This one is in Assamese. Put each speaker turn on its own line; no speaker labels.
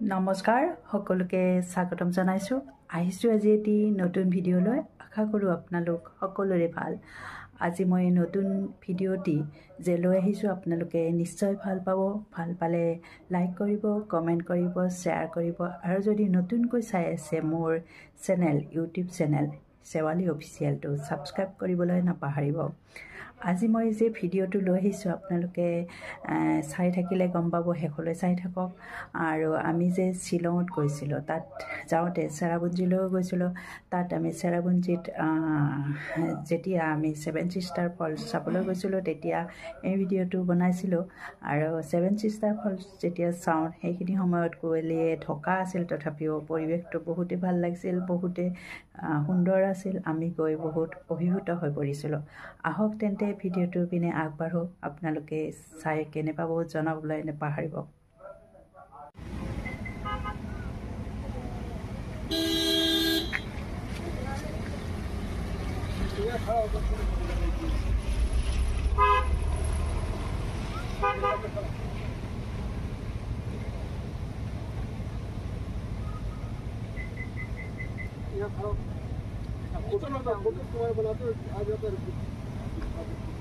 নমস্কাৰ সকলোকে স্বাগতম জনাইছো আহিছো আজি এটি নতুন ভিডিও লৈ আশা কৰো আপোনালোক সকলোৰে ভাল আজি মই নতুন ভিডিওটি যে লৈ আহিছো আপোনালোকে নিশ্চয় ভাল পাব ভাল পালে লাইক কৰিব কমেন্ট কৰিব শেয়াৰ কৰিব আৰু যদি নতুনকৈ চাই আছে মোৰ channel YouTube channel Sewali official তো সাবস্ক্ৰাইব কৰিবলৈ নাপাহৰিব আজি মই যে ভিডিওটো লৈ আহিছো আপোনালোকে চাই থাকিলে গম পাব হেকলৈ চাই থাকক আৰু আমি যে শিলঙত গৈছিল তাত যাওঁতে চেৰাপুঞ্জীলৈ গৈছিল তাত আমি চেৰাপুঞ্জীত যেতিয়া আমি 7 সিস্টাৰ ফলছ চাবলৈ গৈছিল তেতিয়া এই ভিডিওটো বনাইছিল আৰু 7 সিস্টাৰ ফলছ যেতিয়া চাওঁ সেইখিনি সময়ত গৈলিয়ে ঢকা আছিল তথাপিও পৰিৱেশটো বহুতে ভাল লাগিছিল বহুতে সুন্দৰ আছিল আমি গৈ বহুত অভিভূত হৈ পৰিছিল আহক তেন্তে ভিডিওটো পিনে আগবাঢ়ো আপোনালোকে চাই কেনে পাব জনাবলৈ নাপাহৰিব
फोटो तुम्हारे बनाते हो आ जाता है